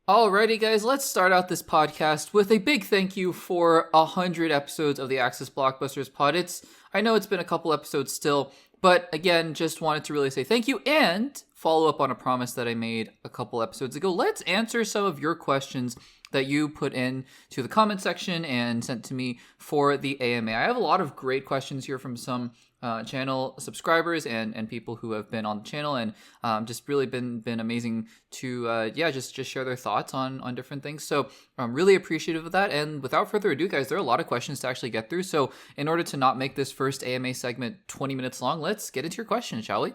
Alrighty, guys, let's start out this podcast with a big thank you for 100 episodes of the Access Blockbusters Pod. I know it's been a couple episodes still, but again, just wanted to really say thank you and follow up on a promise that I made a couple episodes ago. Let's answer some of your questions that you put in to the comment section and sent to me for the AMA. I have a lot of great questions here from some channel subscribers and people who have been on the channel and just really been amazing to just share their thoughts on different things. So I'm really appreciative of that. And without further ado, guys, there are a lot of questions to actually get through. So in order to not make this first AMA segment 20 minutes long, let's get into your questions, shall we?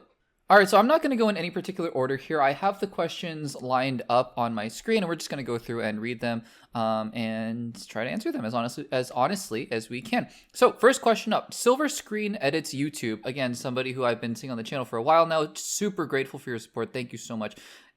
All right, so I'm not going to go in any particular order here. I have the questions lined up on my screen, and we're just going to go through and read them and try to answer them as honestly as we can. So first question up, Silver Screen Edits YouTube. Again, somebody who I've been seeing on the channel for a while now. Super grateful for your support. Thank you so much.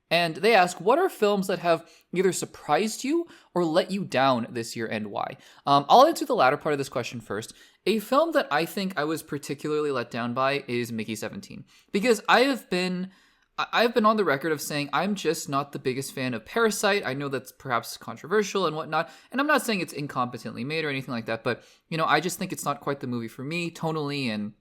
And they ask, what are films that have either surprised you or let you down this year and why? I'll answer the latter part of this question first. A film that I think I was particularly let down by is Mickey 17. Because I've been on the record of saying I'm just not the biggest fan of Parasite. I know that's perhaps controversial and whatnot. And I'm not saying it's incompetently made or anything like that. But, I just think it's not quite the movie for me, tonally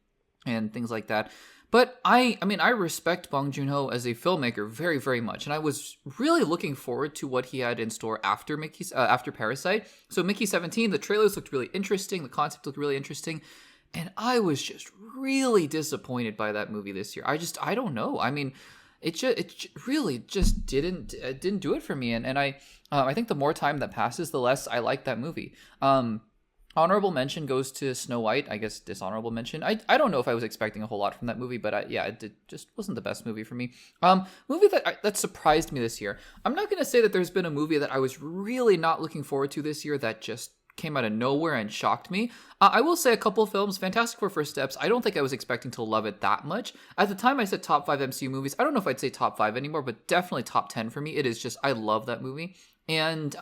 and things like that. But I respect Bong Joon-ho as a filmmaker very, very much, and I was really looking forward to what he had in store after Parasite. So Mickey 17, the trailers looked really interesting, the concept looked really interesting, and I was just really disappointed by that movie this year. I don't know. I mean, it really just didn't do it for me, and I think the more time that passes, the less I like that movie. Honorable mention goes to Snow White. I guess dishonorable mention. I don't know if I was expecting a whole lot from that movie, but it just wasn't the best movie for me. Movie that surprised me this year. I'm not going to say that there's been a movie that I was really not looking forward to this year that just came out of nowhere and shocked me. I will say a couple of films. Fantastic Four First Steps. I don't think I was expecting to love it that much. At the time I said top 5 MCU movies. I don't know if I'd say top 5 anymore, but definitely top 10 for me. It is just, I love that movie. And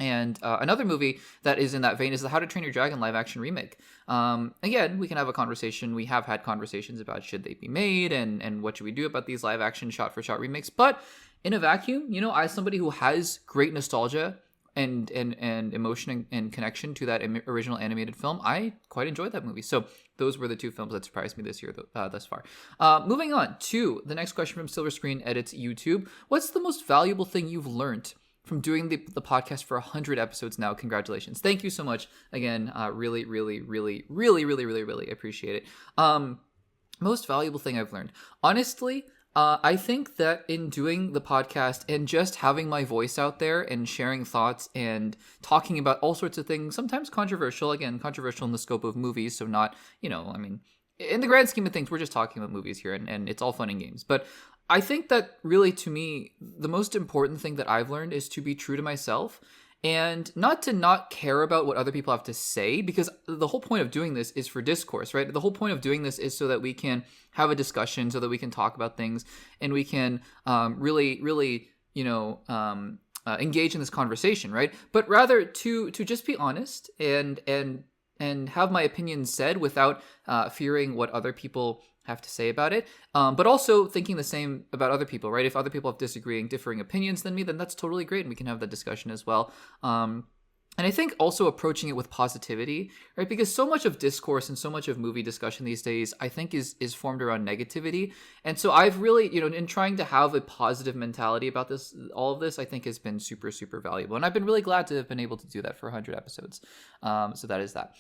another movie that is in that vein is the How to Train Your Dragon live action remake. Again, we can have a conversation. We have had conversations about should they be made and what should we do about these live action shot for shot remakes. But in a vacuum, as somebody who has great nostalgia and emotion and connection to that original animated film, I quite enjoyed that movie. So those were the two films that surprised me this year thus far. Moving on to the next question from Silver Screen Edits YouTube. What's the most valuable thing you've learned from doing the podcast for 100 episodes now? Congratulations. Thank you so much. Again, really, really, really, really, really, really, really appreciate it. Most valuable thing I've learned. Honestly, I think that in doing the podcast and just having my voice out there and sharing thoughts and talking about all sorts of things, sometimes controversial, again, controversial in the scope of movies, so not, in the grand scheme of things, we're just talking about movies here and it's all fun and games. But I think that really, to me, the most important thing that I've learned is to be true to myself and not to not care about what other people have to say, because the whole point of doing this is for discourse, right? The whole point of doing this is so that we can have a discussion, so that we can talk about things and we can really, really, engage in this conversation, right? But rather to just be honest and have my opinions said without fearing what other people have to say about it, but also thinking the same about other people, right? If other people have differing opinions than me, then that's totally great, and we can have that discussion as well. And I think also approaching it with positivity, right? Because so much of discourse and so much of movie discussion these days, I think is formed around negativity. And so I've really, in trying to have a positive mentality about all of this, I think has been super, super valuable. And I've been really glad to have been able to do that for 100 episodes. So that is that.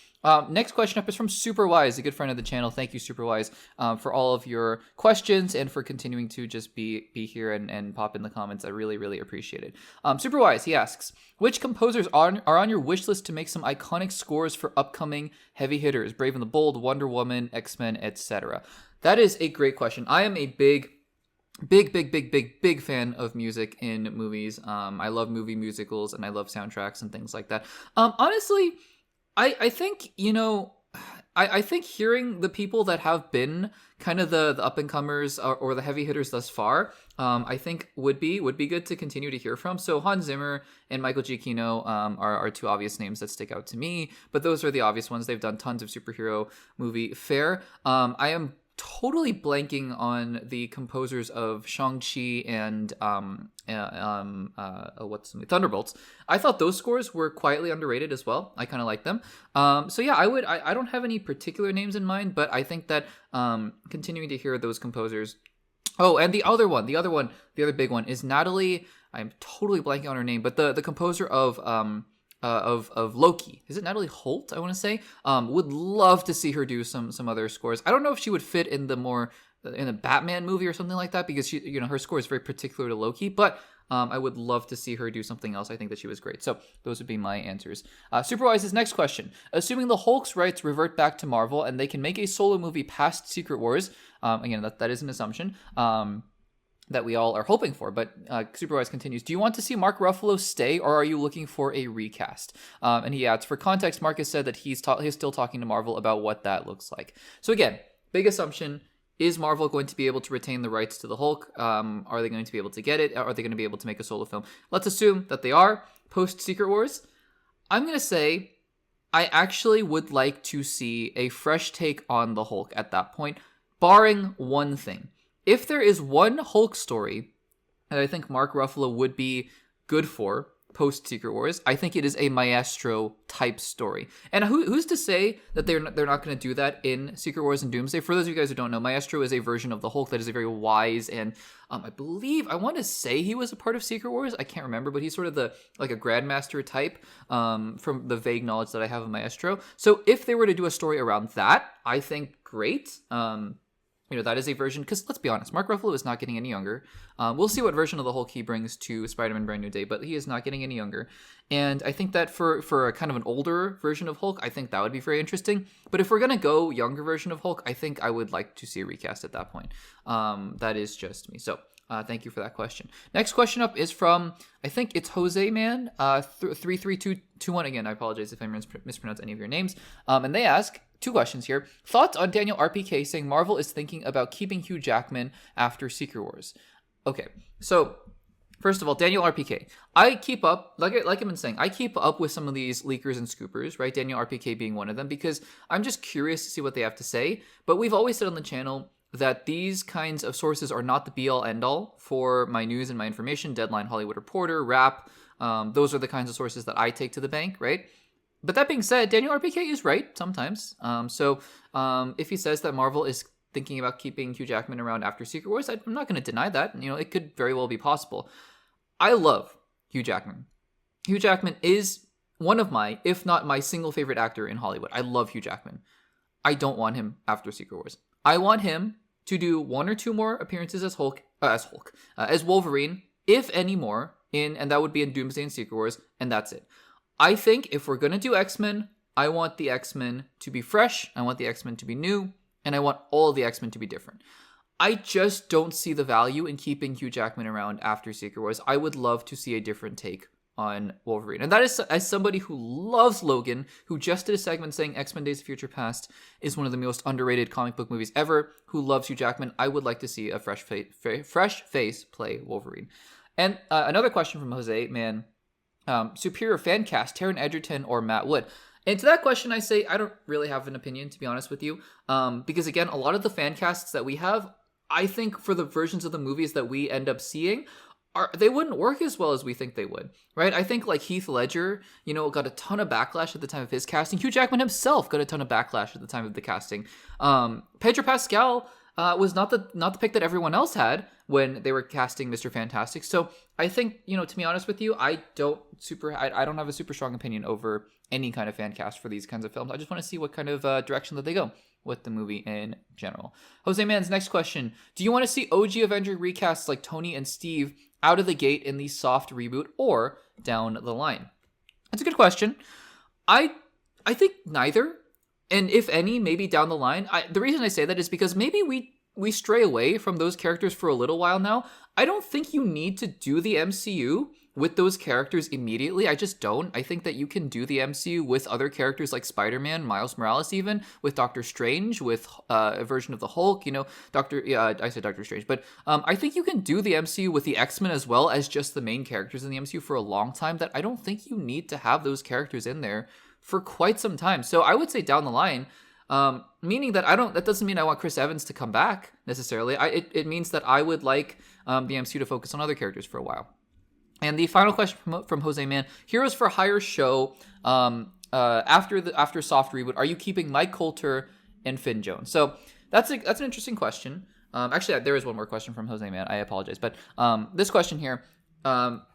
Next question up is from Superwise, a good friend of the channel. Thank you, Superwise, for all of your questions and for continuing to just be here and pop in the comments. I really, really appreciate it. Superwise, he asks, which composers are on your wish list to make some iconic scores for upcoming heavy hitters, Brave and the Bold, Wonder Woman, X-Men, etc.? That is a great question. I am a big fan of music in movies. I love movie musicals and I love soundtracks and things like that. Honestly, I think, I think hearing the people that have been kind of the up-and-comers or the heavy hitters thus far, I think would be good to continue to hear from. So Hans Zimmer and Michael Giacchino are two obvious names that stick out to me, but those are the obvious ones. They've done tons of superhero movie fare. I am totally blanking on the composers of Shang-Chi and Thunderbolts. I thought those scores were quietly underrated as well. I kind of like them. So yeah, I don't have any particular names in mind, but I think that continuing to hear those composers. Oh, and the other big one is Natalie. I'm totally blanking on her name, but the composer of Loki. Is it Natalie Holt, I want to say? Would love to see her do some other scores. I don't know if she would fit in in a Batman movie or something like that, because her score is very particular to Loki, but I would love to see her do something else. I think that she was great. So those would be my answers. Superwise's next question. Assuming the Hulk's rights revert back to Marvel and they can make a solo movie past Secret Wars, again, that is an assumption, that we all are hoping for, but Superwise continues, do you want to see Mark Ruffalo stay, or are you looking for a recast? And he adds, for context, Mark has said that he's still talking to Marvel about what that looks like. So again, big assumption, is Marvel going to be able to retain the rights to the Hulk? Are they going to be able to get it? Are they going to be able to make a solo film? Let's assume that they are, post-Secret Wars. I'm going to say I actually would like to see a fresh take on the Hulk at that point, barring one thing. If there is one Hulk story that I think Mark Ruffalo would be good for post-Secret Wars, I think it is a Maestro-type story. And who's to say that they're not going to do that in Secret Wars and Doomsday? For those of you guys who don't know, Maestro is a version of the Hulk that is a very wise, and I want to say he was a part of Secret Wars. I can't remember, but he's sort of a Grandmaster type from the vague knowledge that I have of Maestro. So if they were to do a story around that, I think great. That is a version, because let's be honest, Mark Ruffalo is not getting any younger. We'll see what version of the Hulk he brings to Spider-Man Brand New Day, but he is not getting any younger. And I think that for a kind of an older version of Hulk, I think that would be very interesting. But if we're going to go younger version of Hulk, I think I would like to see a recast at that point. That is just me. So thank you for that question. Next question up is from, I think it's Jose Man, 33221. Again, I apologize if I mispronounce any of your names. And they ask, two questions here. Thoughts on Daniel RPK saying Marvel is thinking about keeping Hugh Jackman after Secret Wars? Okay, so first of all, Daniel RPK. I keep up, like I've been saying, I keep up with some of these leakers and scoopers, right? Daniel RPK being one of them, because I'm just curious to see what they have to say. But we've always said on the channel that these kinds of sources are not the be-all, end-all for my news and my information. Deadline, Hollywood Reporter, Wrap. Those are the kinds of sources that I take to the bank, right? But that being said, Daniel RPK is right sometimes. So if he says that Marvel is thinking about keeping Hugh Jackman around after Secret Wars, I'm not going to deny that. It could very well be possible. I love Hugh Jackman. Hugh Jackman is one of my, if not my single favorite actor in Hollywood. I love Hugh Jackman. I don't want him after Secret Wars. I want him to do one or two more appearances as Wolverine, if any more, and that would be in Doomsday and Secret Wars, and that's it. I think if we're going to do X-Men, I want the X-Men to be fresh, I want the X-Men to be new, and I want all of the X-Men to be different. I just don't see the value in keeping Hugh Jackman around after Secret Wars. I would love to see a different take on Wolverine. And that is, as somebody who loves Logan, who just did a segment saying X-Men Days of Future Past is one of the most underrated comic book movies ever, who loves Hugh Jackman, I would like to see a fresh face play Wolverine. And another question from Jose, man. Superior fan cast, Taron Egerton or Matt Wood? And to that question, I say I don't really have an opinion, to be honest with you. Because again, a lot of the fan casts that we have, I think for the versions of the movies that we end up seeing, they wouldn't work as well as we think they would, right? I think like Heath Ledger, got a ton of backlash at the time of his casting. Hugh Jackman himself got a ton of backlash at the time of the casting. Pedro Pascal was not the pick that everyone else had when they were casting Mr. Fantastic. So I think, to be honest with you, I don't have a super strong opinion over any kind of fan cast for these kinds of films. I just want to see what kind of direction that they go with the movie in general. Jose Man's next question. Do you want to see OG Avenger recasts like Tony and Steve out of the gate in the soft reboot or down the line? That's a good question. I think neither. And if any, maybe down the line. The reason I say that is because maybe we stray away from those characters for a little while now. I don't think you need to do the MCU with those characters immediately. I just don't. I think that you can do the MCU with other characters like Spider-Man, Miles Morales even, with Doctor Strange, with a version of the Hulk, I said Doctor Strange, but I think you can do the MCU with the X-Men as well as just the main characters in the MCU for a long time, that I don't think you need to have those characters in there for quite some time. So I would say down the line, Meaning that that doesn't mean I want Chris Evans to come back necessarily. It means that I would like the MCU to focus on other characters for a while. And the final question from Jose Man: Heroes for Hire show after soft reboot, are you keeping Mike Coulter and Finn Jones? So that's an interesting question. Actually, there is one more question from Jose Man. I apologize, but this question here: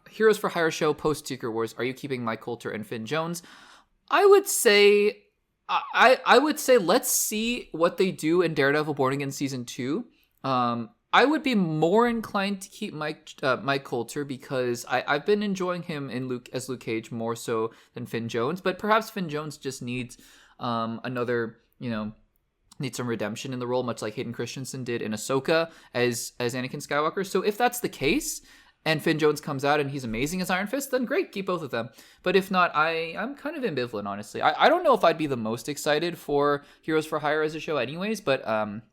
Heroes for Hire show post Secret Wars, are you keeping Mike Coulter and Finn Jones? I would say let's see what they do in Daredevil Born Again season 2. I would be more inclined to keep Mike Coulter because I've been enjoying him as Luke Cage more so than Finn Jones. But perhaps Finn Jones just needs needs some redemption in the role, much like Hayden Christensen did in AHSOKA as Anakin Skywalker. So if that's the case, and Finn Jones comes out and he's amazing as Iron Fist, then great, keep both of them. But if not, I'm kind of ambivalent, honestly. I don't know if I'd be the most excited for Heroes for Hire as a show anyways, but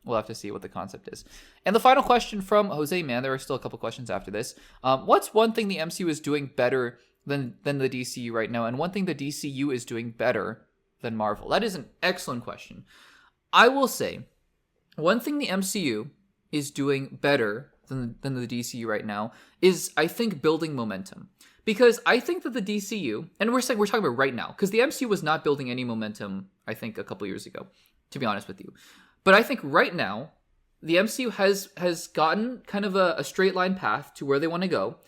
we'll have to see what the concept is. And the final question from Jose Man, there are still a couple questions after this. What's one thing the MCU is doing better than the DCU right now, and one thing the DCU is doing better than Marvel? That is an excellent question. I will say, one thing the MCU is doing better than the DCU right now is, I think, building momentum. Because I think that the DCU, and we're talking about right now, because the MCU was not building any momentum, I think, a couple years ago, to be honest with you. But I think right now, the MCU has gotten kind of a straight line path to where they want to go.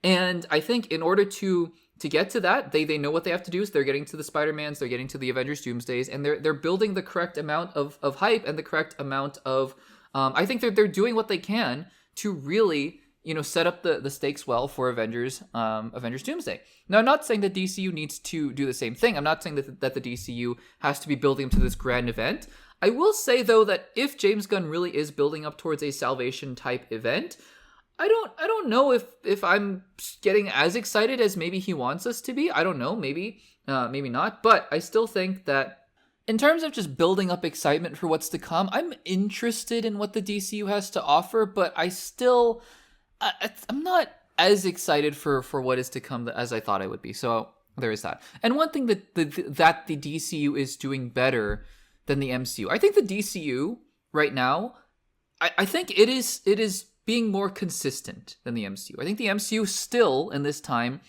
And I think in order to get to that, they know what they have to do. So they're getting to the Spider-Mans, they're getting to the Avengers Doomsdays, and they're building the correct amount of hype and the correct amount of... I think they're doing what they can to really, set up the stakes well for Avengers Doomsday. Now, I'm not saying that DCU needs to do the same thing. I'm not saying that the DCU has to be building up to this grand event. I will say, though, that if James Gunn really is building up towards a Salvation type event, I don't know if I'm getting as excited as maybe he wants us to be. I don't know, maybe not. But I still think that in terms of just building up excitement for what's to come, I'm interested in what the DCU has to offer, but I'm not as excited for what is to come as I thought I would be. So there is that. And one thing that the DCU is doing better than the MCU, I think the DCU right now, I think it is being more consistent than the MCU. I think the MCU still in this time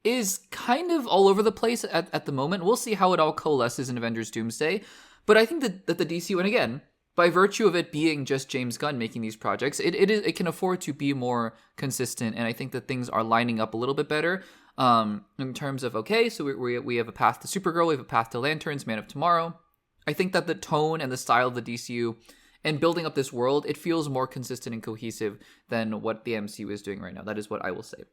is kind of all over the place at the moment. We'll see how it all coalesces in Avengers Doomsday. But I think that the DCU, and again, by virtue of it being just James Gunn making these projects, it can afford to be more consistent. And I think that things are lining up a little bit better in terms of, okay, so we have a path to Supergirl, we have a path to Lanterns, Man of Tomorrow. I think that the tone and the style of the DCU and building up this world, it feels more consistent and cohesive than what the MCU is doing right now. That is what I will say.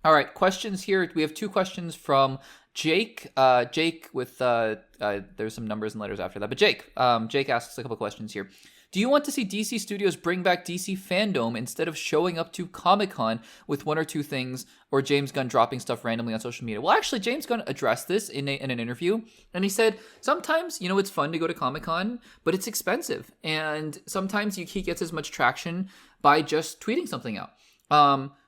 All right, questions here. We have two questions from Jake. Jake with there's some numbers and letters after that, but Jake asks a couple questions here. Do you want to see DC Studios bring back DC fandom instead of showing up to Comic-Con with one or two things, or James Gunn dropping stuff randomly on social media? Well, actually, James Gunn addressed this in an interview, and he said sometimes, it's fun to go to Comic-Con, but it's expensive, and sometimes he gets as much traction by just tweeting something out.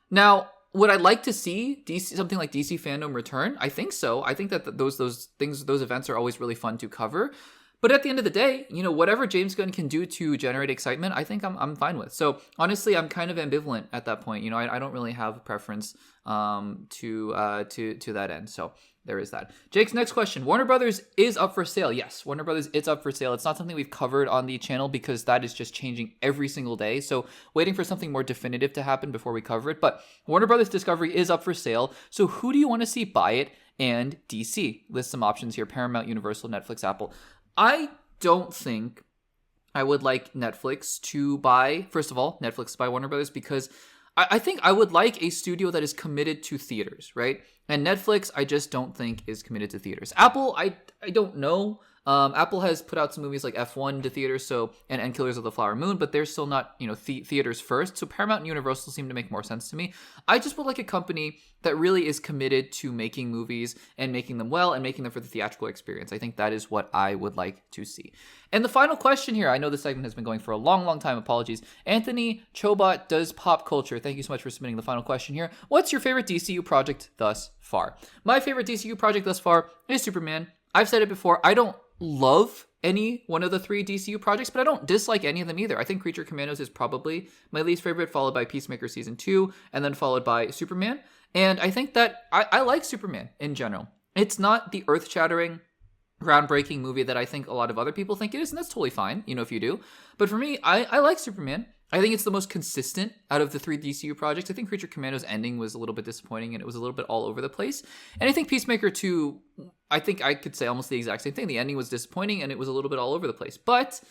Now, would I like to see something like DC fandom return? I think so. I think that those events are always really fun to cover. But at the end of the day, whatever James Gunn can do to generate excitement, I think I'm fine with. So honestly, I'm kind of ambivalent at that point. I don't really have a preference to that end. So there is that. Jake's next question: Warner Brothers is up for sale. Yes, Warner Brothers is up for sale. It's not something we've covered on the channel because that is just changing every single day. So waiting for something more definitive to happen before we cover it. But Warner Brothers Discovery is up for sale. So who do you want to see buy it? And DC. List some options here: Paramount, Universal, Netflix, Apple. I don't think I would like Netflix to buy, first of all, Netflix to buy Warner Brothers, because I think I would like a studio that is committed to theaters, right? And Netflix, I just don't think is committed to theaters. Apple, I don't know. Apple has put out some movies like F1 to theaters, and Killers of the Flower Moon, but they're still not, theaters first. So Paramount and Universal seem to make more sense to me. I just would like a company that really is committed to making movies and making them well and making them for the theatrical experience. I think that is what I would like to see. And the final question here, I know this segment has been going for a long, long time. Apologies. Anthony Chobot does pop culture. Thank you so much for submitting the final question here. What's your favorite DCU project thus far? My favorite DCU project thus far is Superman. I've said it before. I don't love any one of the 3 DCU projects, but I don't dislike any of them either. I think Creature Commandos is probably my least favorite, followed by Peacemaker Season 2, and then followed by Superman. And I think that I like Superman in general. It's not the earth-shattering, groundbreaking movie that I think a lot of other people think it is, and that's totally fine, if you do. But for me, I like Superman. I think it's the most consistent out of the 3 DCU projects. I think Creature Commandos' ending was a little bit disappointing, and it was a little bit all over the place. And I think Peacemaker 2, I think I could say almost the exact same thing. The ending was disappointing, and it was a little bit all over the place. But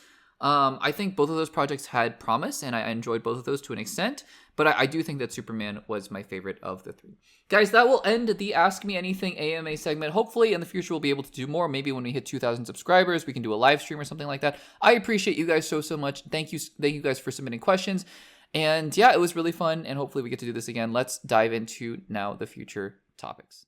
I think both of those projects had promise, and I enjoyed both of those to an extent. But I do think that Superman was my favorite of the 3. Guys, that will end the Ask Me Anything AMA segment. Hopefully, in the future, we'll be able to do more. Maybe when we hit 2,000 subscribers, we can do a live stream or something like that. I appreciate you guys so much. Thank you guys for submitting questions. And yeah, it was really fun, and hopefully we get to do this again. Let's dive into now the future topics.